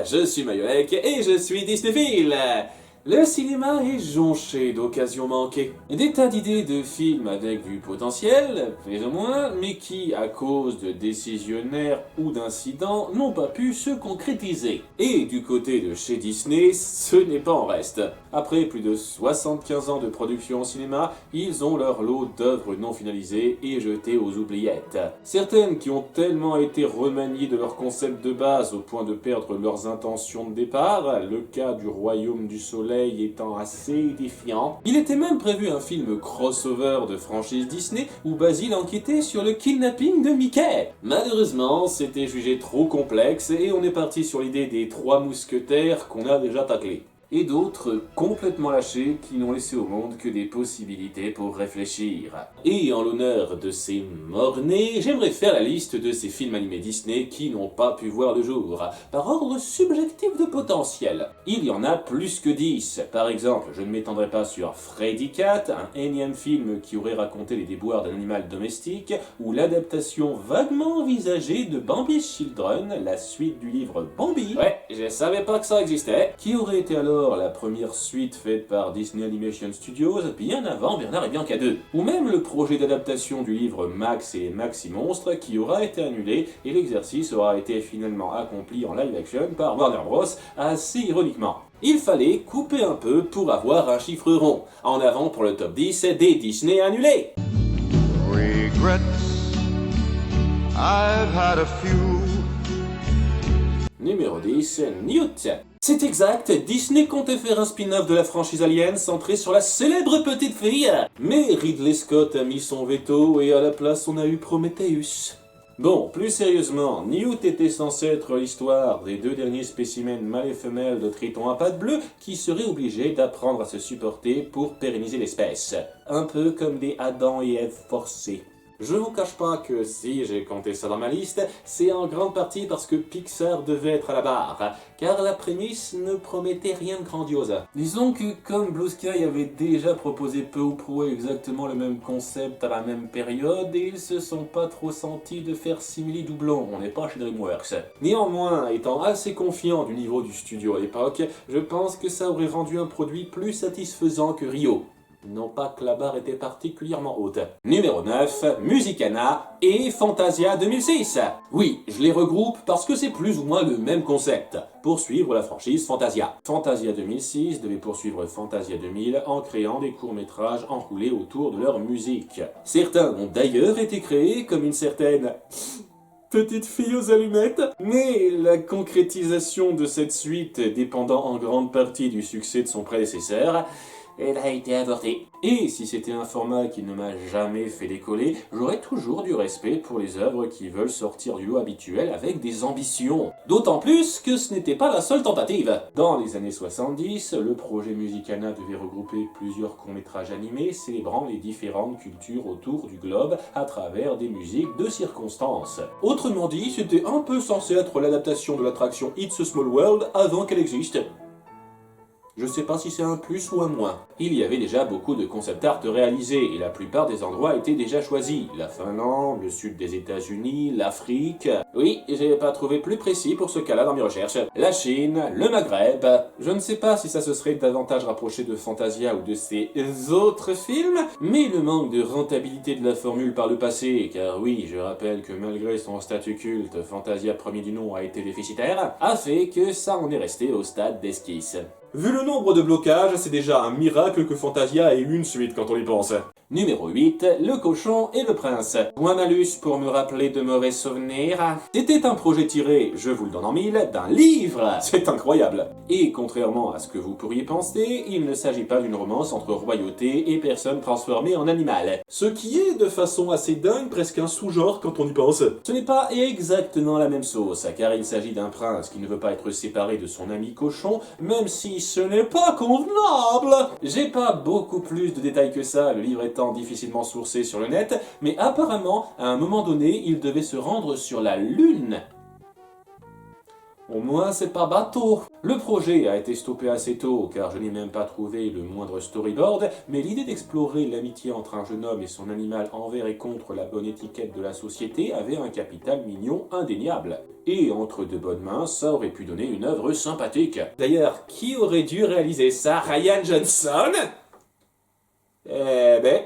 je suis Mayolek et je suis Disneyphile. Le cinéma est jonché d'occasions manquées. Des tas d'idées de films avec du potentiel, plus ou moins, mais qui, à cause de décisionnaires ou d'incidents, n'ont pas pu se concrétiser. Et du côté de chez Disney, ce n'est pas en reste. Après plus de 75 ans de production au cinéma, ils ont leur lot d'œuvres non finalisées et jetées aux oubliettes. Certaines qui ont tellement été remaniées de leur concept de base au point de perdre leurs intentions de départ, le cas du Royaume du Soleil étant assez édifiant. Il était même prévu un film crossover de franchise Disney où Basil enquêtait sur le kidnapping de Mickey. Malheureusement, c'était jugé trop complexe et on est parti sur l'idée des 3 mousquetaires qu'on a déjà taclés. Et d'autres complètement lâchés qui n'ont laissé au monde que des possibilités pour réfléchir. Et en l'honneur de ces morts-nés, j'aimerais faire la liste de ces films animés Disney qui n'ont pas pu voir le jour, par ordre subjectif de potentiel. Il y en a plus que 10. Par exemple, je ne m'étendrai pas sur Freddy Cat, un énième film qui aurait raconté les déboires d'un animal domestique, ou l'adaptation vaguement envisagée de Bambi's Children, la suite du livre Bambi. Ouais, je savais pas que ça existait. Qui aurait été alors la première suite faite par Disney Animation Studios, bien avant Bernard et Bianca 2. Ou même le projet d'adaptation du livre Max et les Maxi Monstres qui aura été annulé et l'exercice aura été finalement accompli en live action par Warner Bros. Assez ironiquement. Il fallait couper un peu pour avoir un chiffre rond. En avant pour le top 10 des Disney annulés. Regrets, I've had a few. Numéro 10, Newt. C'est exact, Disney comptait faire un spin-off de la franchise Alien centré sur la célèbre petite fille. Mais Ridley Scott a mis son veto et à la place on a eu Prometheus. Bon, plus sérieusement, Newt était censé être l'histoire des 2 derniers spécimens mâles et femelles de Triton à pattes bleues qui seraient obligés d'apprendre à se supporter pour pérenniser l'espèce. Un peu comme des Adam et Ève forcés. Je vous cache pas que si j'ai compté ça dans ma liste, c'est en grande partie parce que Pixar devait être à la barre, car la prémisse ne promettait rien de grandiose. Disons que comme Blue Sky avait déjà proposé peu ou prou exactement le même concept à la même période, ils se sont pas trop sentis de faire simili-doublon, on n'est pas chez DreamWorks. Néanmoins, étant assez confiant du niveau du studio à l'époque, je pense que ça aurait rendu un produit plus satisfaisant que Rio. Non pas que la barre était particulièrement haute. Numéro 9, Musicana et Fantasia 2006. Oui, je les regroupe parce que c'est plus ou moins le même concept. Poursuivre la franchise Fantasia. Fantasia 2006 devait poursuivre Fantasia 2000 en créant des courts-métrages enroulés autour de leur musique. Certains ont d'ailleurs été créés comme une certaine petite fille aux allumettes, mais la concrétisation de cette suite dépendant en grande partie du succès de son prédécesseur, elle a été avortée. Et si c'était un format qui ne m'a jamais fait décoller, j'aurais toujours du respect pour les œuvres qui veulent sortir du lot habituel avec des ambitions. D'autant plus que ce n'était pas la seule tentative. Dans les années 70, le projet Musicana devait regrouper plusieurs courts-métrages animés célébrant les différentes cultures autour du globe à travers des musiques de circonstances. Autrement dit, c'était un peu censé être l'adaptation de l'attraction It's a Small World avant qu'elle existe. Je sais pas si c'est un plus ou un moins. Il y avait déjà beaucoup de concept art réalisés et la plupart des endroits étaient déjà choisis. La Finlande, le sud des États-Unis, l'Afrique. Oui, j'ai pas trouvé plus précis pour ce cas-là dans mes recherches. La Chine, le Maghreb. Je ne sais pas si ça se serait davantage rapproché de Fantasia ou de ses autres films, mais le manque de rentabilité de la formule par le passé, car oui, je rappelle que malgré son statut culte, Fantasia premier du nom a été déficitaire, a fait que ça en est resté au stade d'esquisse. Vu le nombre de blocages, c'est déjà un miracle que Fantasia ait eu une suite quand on y pense. Numéro 8, Le Cochon et le Prince. Point malus pour me rappeler de mauvais souvenirs. C'était un projet tiré, je vous le donne en mille, d'un livre. C'est incroyable. Et contrairement à ce que vous pourriez penser, il ne s'agit pas d'une romance entre royauté et personnes transformées en animal. Ce qui est, de façon assez dingue, presque un sous-genre quand on y pense. Ce n'est pas exactement la même sauce, car il s'agit d'un prince qui ne veut pas être séparé de son ami cochon, même si ce n'est pas convenable. J'ai pas beaucoup plus de détails que ça, le livre est difficilement sourcé sur le net, mais apparemment, à un moment donné, il devait se rendre sur la Lune. Au moins, c'est pas bateau. Le projet a été stoppé assez tôt, car je n'ai même pas trouvé le moindre storyboard, mais l'idée d'explorer l'amitié entre un jeune homme et son animal envers et contre la bonne étiquette de la société avait un capital mignon indéniable. Et entre de bonnes mains, ça aurait pu donner une œuvre sympathique. D'ailleurs, qui aurait dû réaliser ça? Ryan Johnson? Eh ben,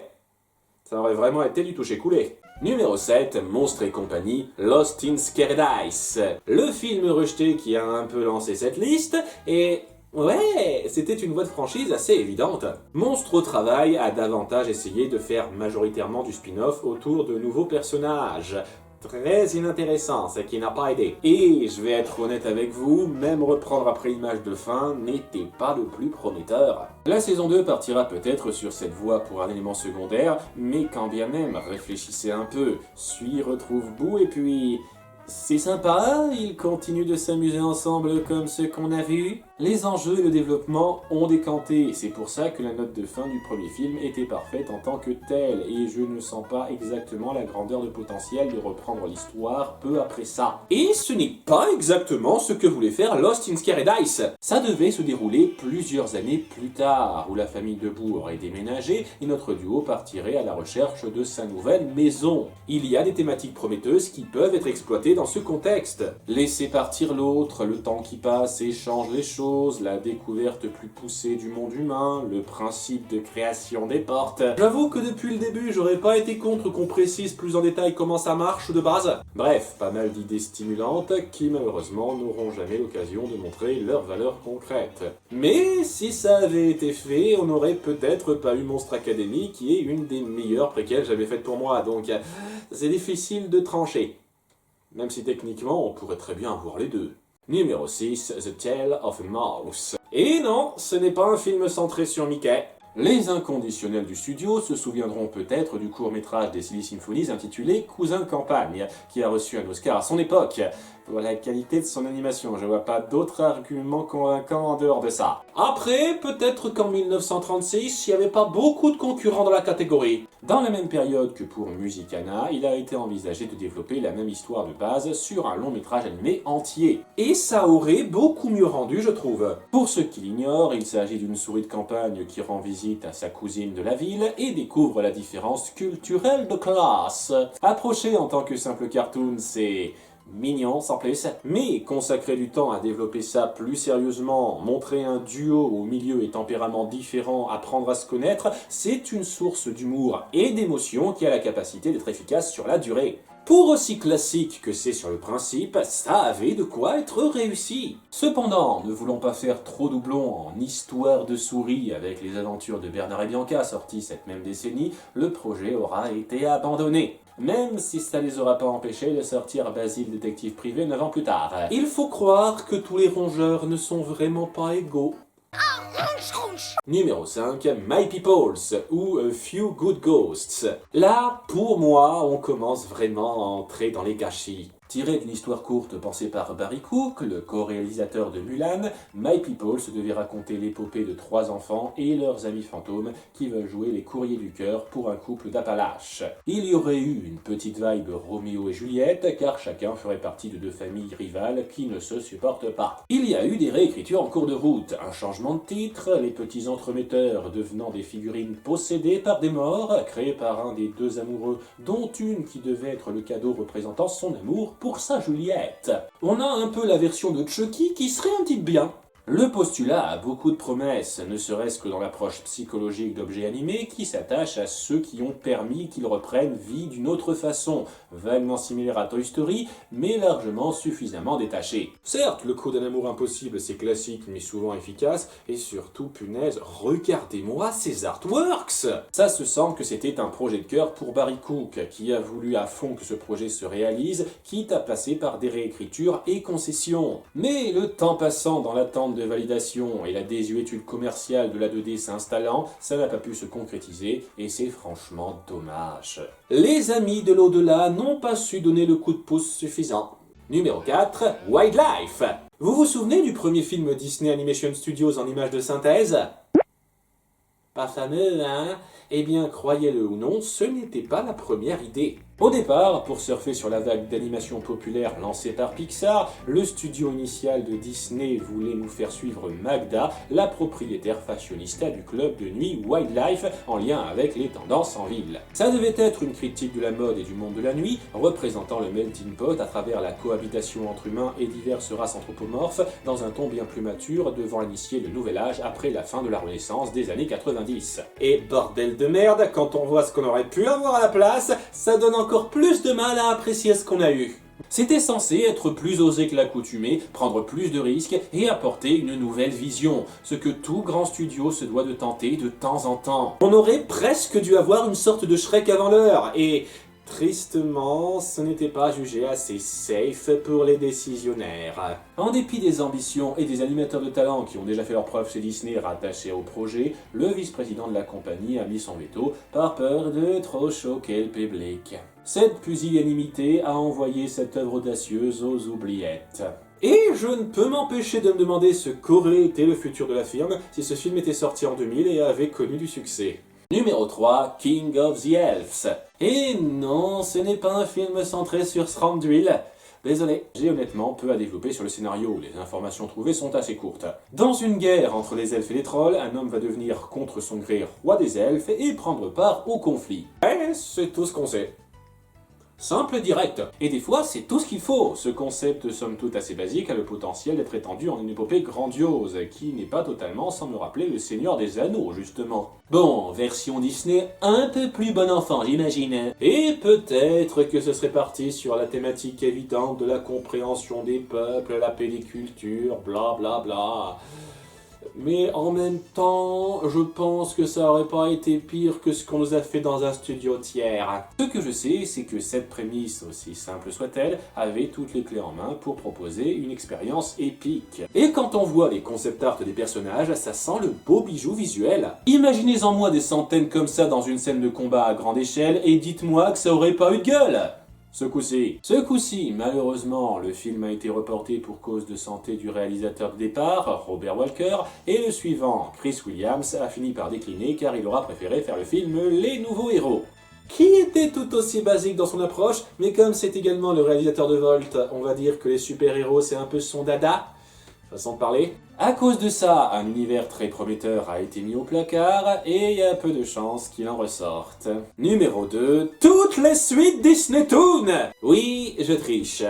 ça aurait vraiment été du toucher-coulé. Numéro 7, Monstres et compagnie, Lost in Scaradise. Le film rejeté qui a un peu lancé cette liste, et ouais, c'était une voie de franchise assez évidente. Monstres au travail a davantage essayé de faire majoritairement du spin-off autour de nouveaux personnages. Très inintéressant, ce qui n'a pas aidé. Et je vais être honnête avec vous, même reprendre après l'image de fin n'était pas le plus prometteur. La saison 2 partira peut-être sur cette voie pour un élément secondaire, mais quand bien même, réfléchissez un peu, Sui retrouve Boo et puis... C'est sympa, ils continuent de s'amuser ensemble comme ce qu'on a vu. Les enjeux et le développement ont décanté, c'est pour ça que la note de fin du premier film était parfaite en tant que telle, et je ne sens pas exactement la grandeur de potentiel de reprendre l'histoire peu après ça. Et ce n'est pas exactement ce que voulait faire Lost in Scaradise. Ça devait se dérouler plusieurs années plus tard, où la famille de Boo aurait déménagé et notre duo partirait à la recherche de sa nouvelle maison. Il y a des thématiques prometteuses qui peuvent être exploitées dans ce contexte. Laisser partir l'autre, le temps qui passe et change les choses, la découverte plus poussée du monde humain, le principe de création des portes. J'avoue que depuis le début, j'aurais pas été contre qu'on précise plus en détail comment ça marche de base. Bref, pas mal d'idées stimulantes qui malheureusement n'auront jamais l'occasion de montrer leur valeur concrète. Mais si ça avait été fait, on n'aurait peut-être pas eu Monstre Academy, qui est une des meilleures préquelles jamais faites pour moi, donc c'est difficile de trancher. Même si techniquement, on pourrait très bien voir les deux. Numéro 6, The Tale of a Mouse. Et non, ce n'est pas un film centré sur Mickey. Les inconditionnels du studio se souviendront peut-être du court-métrage des Silly Symphonies intitulé Cousin de campagne, qui a reçu un Oscar à son époque. Pour la qualité de son animation, je vois pas d'autres arguments convaincants en dehors de ça. Après, peut-être qu'en 1936, il n'y avait pas beaucoup de concurrents dans la catégorie. Dans la même période que pour Musicana, il a été envisagé de développer la même histoire de base sur un long-métrage animé entier. Et ça aurait beaucoup mieux rendu, je trouve. Pour ceux qui l'ignorent, il s'agit d'une souris de campagne qui rend visite à sa cousine de la ville et découvre la différence culturelle de classe. Approché en tant que simple cartoon, c'est... mignon sans plus, mais consacrer du temps à développer ça plus sérieusement, montrer un duo au milieu et tempérament différents, apprendre à se connaître, c'est une source d'humour et d'émotion qui a la capacité d'être efficace sur la durée. Pour aussi classique que c'est sur le principe, ça avait de quoi être réussi. Cependant, ne voulant pas faire trop doublon en histoire de souris avec les aventures de Bernard et Bianca sorties cette même décennie, le projet aura été abandonné. Même si ça les aura pas empêchés de sortir Basile détective privé 9 ans plus tard. Il faut croire que tous les rongeurs ne sont vraiment pas égaux. Numéro 5, My Peoples, ou A Few Good Ghosts. Là, pour moi, on commence vraiment à entrer dans les gâchis. Tiré d'une histoire courte pensée par Barry Cook, le co-réalisateur de Mulan, My People se devait raconter l'épopée de 3 enfants et leurs amis fantômes qui veulent jouer les courriers du cœur pour un couple d'Appalaches. Il y aurait eu une petite vibe Roméo et Juliette, car chacun ferait partie de 2 familles rivales qui ne se supportent pas. Il y a eu des réécritures en cours de route, un changement de titre, les petits entremetteurs devenant des figurines possédées par des morts, créées par un des 2 amoureux, dont une qui devait être le cadeau représentant son amour pour sa Juliette. On a un peu la version de Chucky qui serait un type bien. Le postulat a beaucoup de promesses, ne serait-ce que dans l'approche psychologique d'objets animés qui s'attachent à ceux qui ont permis qu'ils reprennent vie d'une autre façon, vaguement similaire à Toy Story, mais largement suffisamment détaché. Certes, le coup d'un amour impossible c'est classique mais souvent efficace, et surtout, punaise, regardez-moi ces artworks! Ça se sent que c'était un projet de cœur pour Barry Cook, qui a voulu à fond que ce projet se réalise, quitte à passer par des réécritures et concessions. Mais le temps passant dans l'attente de validation et la désuétude commerciale de la 2D s'installant, ça n'a pas pu se concrétiser et c'est franchement dommage. Les amis de l'au-delà n'ont pas su donner le coup de pouce suffisant. Numéro 4, Wildlife. Vous vous souvenez du premier film Disney Animation Studios en images de synthèse? Pas fameux, hein? Eh bien, croyez-le ou non, ce n'était pas la première idée. Au départ, pour surfer sur la vague d'animation populaire lancée par Pixar, le studio initial de Disney voulait nous faire suivre Magda, la propriétaire fashionista du club de nuit Wildlife, en lien avec les tendances en ville. Ça devait être une critique de la mode et du monde de la nuit, représentant le melting pot à travers la cohabitation entre humains et diverses races anthropomorphes, dans un ton bien plus mature devant initier le nouvel âge après la fin de la Renaissance des années 90. Et bordel de merde, quand on voit ce qu'on aurait pu avoir à la place, ça donne encore plus de mal à apprécier ce qu'on a eu. C'était censé être plus osé que l'accoutumée, prendre plus de risques et apporter une nouvelle vision, ce que tout grand studio se doit de tenter de temps en temps. On aurait presque dû avoir une sorte de Shrek avant l'heure, et tristement, ce n'était pas jugé assez safe pour les décisionnaires. En dépit des ambitions et des animateurs de talent qui ont déjà fait leurs preuves chez Disney rattachés au projet, le vice-président de la compagnie a mis son veto par peur de trop choquer le public. Cette pusillanimité a envoyé cette œuvre audacieuse aux oubliettes. Et je ne peux m'empêcher de me demander ce qu'aurait été le futur de la firme si ce film était sorti en 2000 et avait connu du succès. Numéro 3, King of the Elves. Et non, ce n'est pas un film centré sur Thranduil. Désolé, j'ai honnêtement peu à développer sur le scénario, les informations trouvées sont assez courtes. Dans une guerre entre les elfes et les trolls, un homme va devenir contre son gré roi des elfes et prendre part au conflit. Et c'est tout ce qu'on sait. Simple et direct. Et des fois, c'est tout ce qu'il faut. Ce concept, somme toute assez basique, a le potentiel d'être étendu en une épopée grandiose, qui n'est pas totalement sans me rappeler le Seigneur des Anneaux, justement. Bon, version Disney un peu plus bon enfant, j'imagine. Et peut-être que ce serait parti sur la thématique évidente de la compréhension des peuples, la paix des cultures, bla bla bla. Mais en même temps, je pense que ça aurait pas été pire que ce qu'on nous a fait dans un studio tiers. Ce que je sais, c'est que cette prémisse, aussi simple soit-elle, avait toutes les clés en main pour proposer une expérience épique. Et quand on voit les concept art des personnages, ça sent le beau bijou visuel. Imaginez-en moi des centaines comme ça dans une scène de combat à grande échelle et dites-moi que ça aurait pas eu de gueule. Ce coup-ci, malheureusement, le film a été reporté pour cause de santé du réalisateur de départ, Robert Walker, et le suivant, Chris Williams, a fini par décliner car il aura préféré faire le film Les Nouveaux Héros, qui était tout aussi basique dans son approche, mais comme c'est également le réalisateur de Volt, on va dire que les super-héros c'est un peu son dada, façon de parler. À cause de ça, un univers très prometteur a été mis au placard et il y a peu de chances qu'il en ressorte. Numéro 2, toutes les suites Disney Toon. Oui, je triche.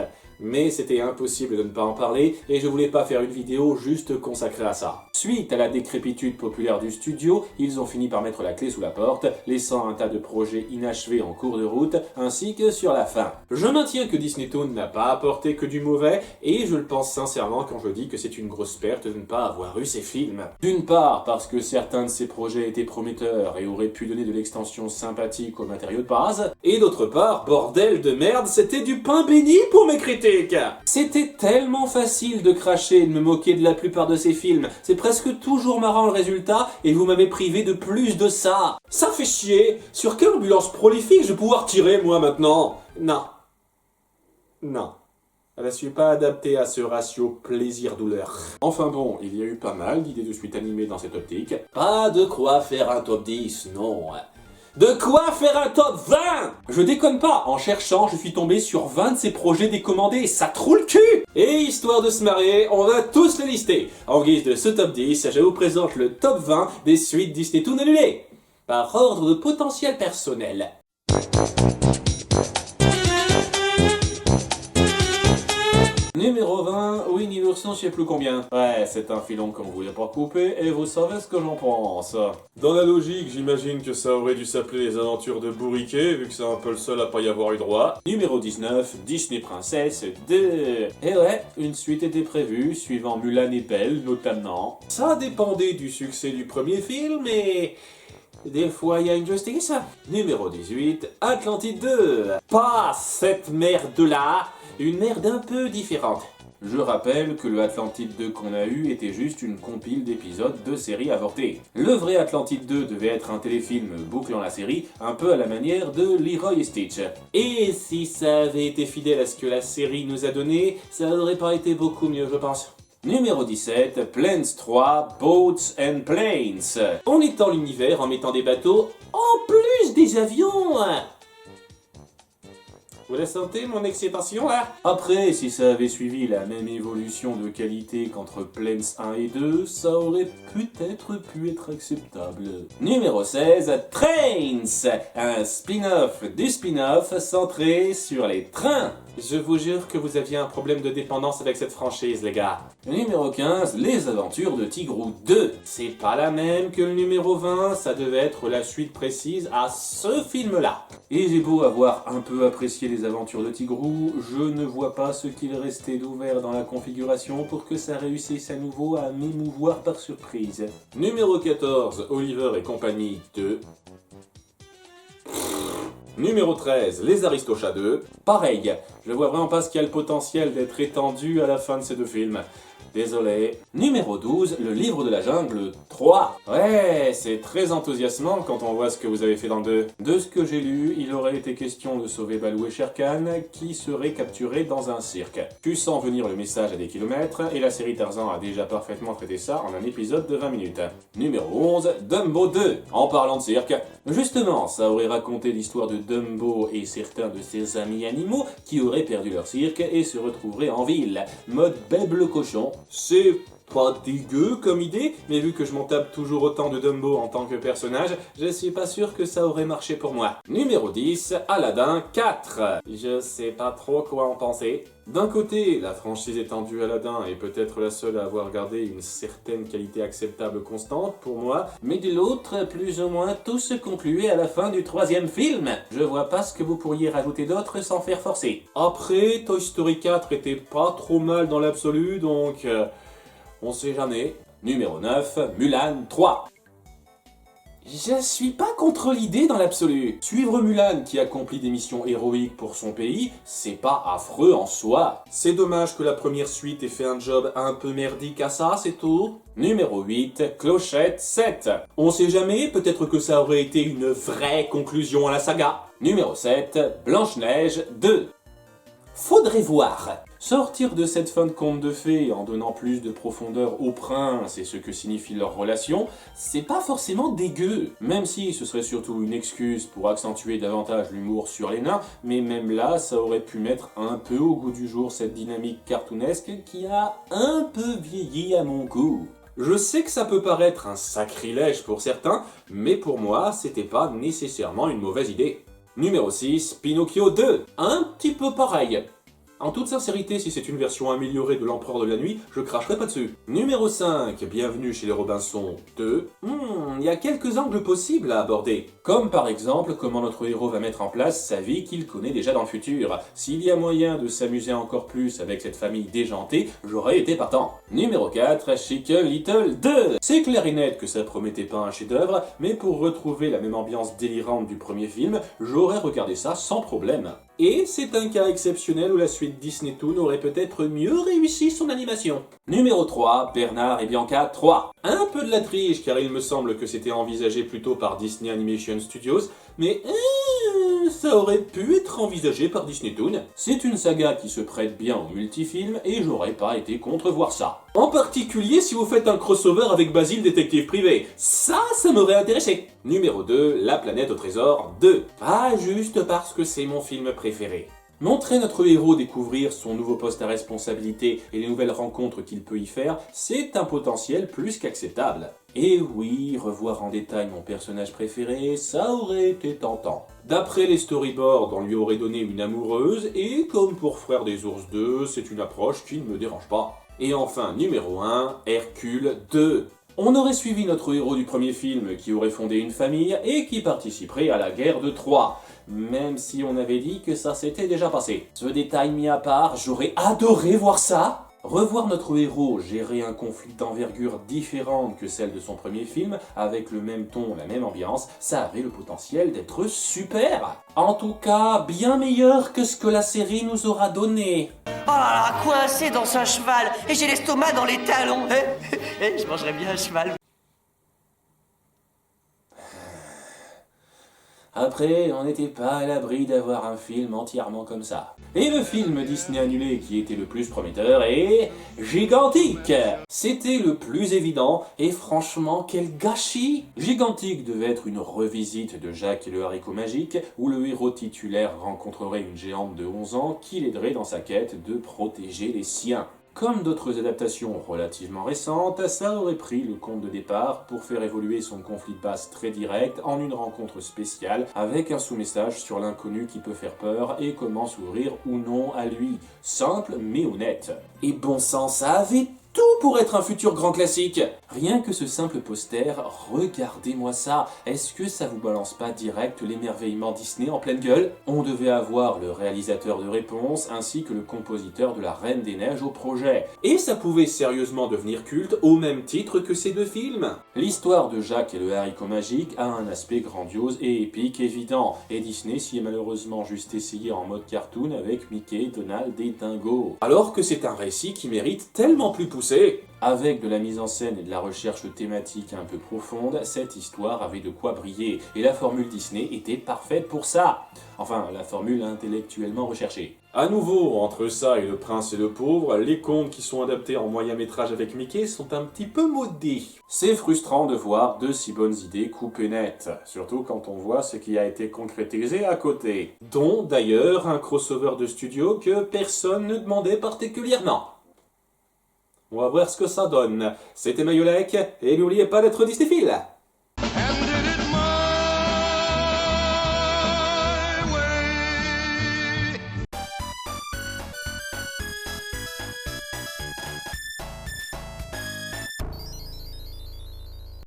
Mais c'était impossible de ne pas en parler et je voulais pas faire une vidéo juste consacrée à ça. Suite à la décrépitude populaire du studio, ils ont fini par mettre la clé sous la porte, laissant un tas de projets inachevés en cours de route, ainsi que sur la fin. Je maintiens que Disney Toon n'a pas apporté que du mauvais, et je le pense sincèrement quand je dis que c'est une grosse perte de ne pas avoir eu ces films. D'une part, parce que certains de ces projets étaient prometteurs et auraient pu donner de l'extension sympathique au matériau de base, et d'autre part, bordel de merde, c'était du pain béni pour mes critiques. C'était tellement facile de cracher et de me moquer de la plupart de ces films, c'est presque toujours marrant le résultat, et vous m'avez privé de plus de ça. Ça fait chier. Sur quelle ambulance prolifique je vais pouvoir tirer, moi, maintenant? Non. Elle ne suis pas adaptée à ce ratio plaisir-douleur. Enfin bon, il y a eu pas mal d'idées de suite animées dans cette optique. Pas de quoi faire un top 10, non. De quoi faire un top 20? Je déconne pas, en cherchant, je suis tombé sur 20 de ces projets décommandés, ça troue le cul! Et histoire de se marrer, on va tous les lister. En guise de ce top 10, je vous présente le top 20 des suites Disney Toon annulées, par ordre de potentiel personnel. Numéro 20, Winnie l'ourson, je sais plus combien. Ouais, c'est un filon qu'on voulait pas couper, et vous savez ce que j'en pense. Dans la logique, j'imagine que ça aurait dû s'appeler Les Aventures de Bourriquet, vu que c'est un peu le seul à pas y avoir eu droit. Numéro 19, Disney Princess 2. Et ouais, une suite était prévue, suivant Mulan et Belle notamment. Ça dépendait du succès du premier film, et... des fois, il y a une justice. Numéro 18, Atlantide 2. Pas cette merde-là, une merde un peu différente. Je rappelle que le Atlantide 2 qu'on a eu était juste une compile d'épisodes de séries avortées. Le vrai Atlantide 2 devait être un téléfilm bouclant la série, un peu à la manière de Leroy et Stitch. Et si ça avait été fidèle à ce que la série nous a donné, ça aurait pas été beaucoup mieux, je pense. Numéro 17, Planes 3, Boats and Planes. On étend l'univers en mettant des bateaux, en plus des avions. Vous la sentez, mon excitation, là? Après, si ça avait suivi la même évolution de qualité qu'entre Planes 1 et 2, ça aurait peut-être pu être acceptable. Numéro 16, Trains, un spin-off du spin-off centré sur les trains. Je vous jure que vous aviez un problème de dépendance avec cette franchise, les gars. Numéro 15, Les Aventures de Tigrou 2. C'est pas la même que le numéro 20, ça devait être la suite précise à ce film-là. Et j'ai beau avoir un peu apprécié Les Aventures de Tigrou, je ne vois pas ce qu'il restait d'ouvert dans la configuration pour que ça réussisse à nouveau à m'émouvoir par surprise. Numéro 14, Oliver et compagnie 2. Numéro 13, Les Aristochats 2. Pareil, je vois vraiment pas ce qui a le potentiel d'être étendu à la fin de ces deux films. Désolé. Numéro 12, Le Livre de la Jungle 3. Ouais, c'est très enthousiasmant quand on voit ce que vous avez fait dans le 2. De ce que j'ai lu, il aurait été question de sauver Balou et Shere Khan, qui seraient capturés dans un cirque. Tu sens venir le message à des kilomètres, et la série Tarzan a déjà parfaitement traité ça en un épisode de 20 minutes. Numéro 11, Dumbo 2. En parlant de cirque, justement, ça aurait raconté l'histoire de Dumbo et certains de ses amis animaux qui auraient perdu leur cirque et se retrouveraient en ville. Mode Beb le cochon. C'est pas dégueu comme idée, mais vu que je m'en tape toujours autant de Dumbo en tant que personnage, je suis pas sûr que ça aurait marché pour moi. Numéro 10, Aladdin 4. Je sais pas trop quoi en penser. D'un côté, la franchise étendue Aladdin est peut-être la seule à avoir gardé une certaine qualité acceptable constante pour moi, mais de l'autre, plus ou moins tout se concluait à la fin du 3e film. Je vois pas ce que vous pourriez rajouter d'autre sans faire forcer. Après, Toy Story 4 était pas trop mal dans l'absolu, donc on sait jamais. Numéro 9, Mulan 3. Je suis pas contre l'idée dans l'absolu. Suivre Mulan qui accomplit des missions héroïques pour son pays, c'est pas affreux en soi. C'est dommage que la première suite ait fait un job un peu merdique à ça, c'est tout. Numéro 8, Clochette 7. On sait jamais, peut-être que ça aurait été une vraie conclusion à la saga. Numéro 7, Blanche-Neige 2. Faudrait voir. Sortir de cette fin de conte de fées en donnant plus de profondeur aux princes et ce que signifie leur relation, c'est pas forcément dégueu. Même si ce serait surtout une excuse pour accentuer davantage l'humour sur les nains, mais même là, ça aurait pu mettre un peu au goût du jour cette dynamique cartoonesque qui a un peu vieilli à mon goût. Je sais que ça peut paraître un sacrilège pour certains, mais pour moi, c'était pas nécessairement une mauvaise idée. Numéro 6, Pinocchio 2. Un petit peu pareil. En toute sincérité, si c'est une version améliorée de l'Empereur de la Nuit, je cracherai pas dessus. Numéro 5, Bienvenue chez les Robinson 2. Il y a quelques angles possibles à aborder. Comme par exemple, comment notre héros va mettre en place sa vie qu'il connaît déjà dans le futur. S'il y a moyen de s'amuser encore plus avec cette famille déjantée, j'aurais été partant. Numéro 4, Chicken Little 2. C'est clair et net que ça promettait pas un chef-d'œuvre, mais pour retrouver la même ambiance délirante du premier film, j'aurais regardé ça sans problème. Et c'est un cas exceptionnel où la suite Disney Toon aurait peut-être mieux réussi son animation. Numéro 3, Bernard et Bianca 3. Un peu de la triche car il me semble que c'était envisagé plutôt par Disney Animation Studios, mais ça aurait pu être envisagé par Disney Toon. C'est une saga qui se prête bien au multifilm et j'aurais pas été contre voir ça. En particulier si vous faites un crossover avec Basile détective privé. Ça m'aurait intéressé. Numéro 2, La planète au trésor 2. Pas juste parce que c'est mon film préféré. Montrer notre héros découvrir son nouveau poste à responsabilité et les nouvelles rencontres qu'il peut y faire, c'est un potentiel plus qu'acceptable. Et oui, revoir en détail mon personnage préféré, ça aurait été tentant. D'après les storyboards, on lui aurait donné une amoureuse, et comme pour Frères des Ours 2, c'est une approche qui ne me dérange pas. Et enfin, numéro 1, Hercule 2. On aurait suivi notre héros du premier film qui aurait fondé une famille et qui participerait à la guerre de Troie. Même si on avait dit que ça s'était déjà passé. Ce détail mis à part, j'aurais adoré voir ça. Revoir notre héros gérer un conflit d'envergure différente que celle de son premier film, avec le même ton, la même ambiance, ça avait le potentiel d'être super. En tout cas, bien meilleur que ce que la série nous aura donné. Oh là là, coincé dans un cheval, et j'ai l'estomac dans les talons. Je mangerais bien un cheval. Après, on n'était pas à l'abri d'avoir un film entièrement comme ça. Et le film Disney annulé qui était le plus prometteur est Gigantique. C'était le plus évident et franchement quel gâchis. Gigantique devait être une revisite de Jacques et le haricot magique où le héros titulaire rencontrerait une géante de 11 ans qui l'aiderait dans sa quête de protéger les siens. Comme d'autres adaptations relativement récentes, ça aurait pris le conte de départ pour faire évoluer son conflit de base très direct en une rencontre spéciale avec un sous-message sur l'inconnu qui peut faire peur et comment s'ouvrir ou non à lui. Simple mais honnête. Et bon sang, ça avait tout pour être un futur grand classique. Rien que ce simple poster, regardez-moi ça. Est-ce que ça vous balance pas direct l'émerveillement Disney en pleine gueule? On devait avoir le réalisateur de Réponse ainsi que le compositeur de La Reine des Neiges au projet. Et ça pouvait sérieusement devenir culte au même titre que ces deux films. L'histoire de Jacques et le haricot magique a un aspect grandiose et épique évident. Et Disney s'y est malheureusement juste essayé en mode cartoon avec Mickey, Donald et Dingo. Alors que c'est un récit qui mérite tellement plus poussé. Avec de la mise en scène et de la recherche thématique un peu profonde, cette histoire avait de quoi briller, et la formule Disney était parfaite pour ça. Enfin, la formule intellectuellement recherchée. À nouveau, entre ça et Le Prince et le Pauvre, les contes qui sont adaptés en moyen-métrage avec Mickey sont un petit peu maudits. C'est frustrant de voir de si bonnes idées coupées nettes, surtout quand on voit ce qui a été concrétisé à côté. Dont d'ailleurs un crossover de studio que personne ne demandait particulièrement. On va voir ce que ça donne. C'était Mayolek, et n'oubliez pas d'être Disneyphile.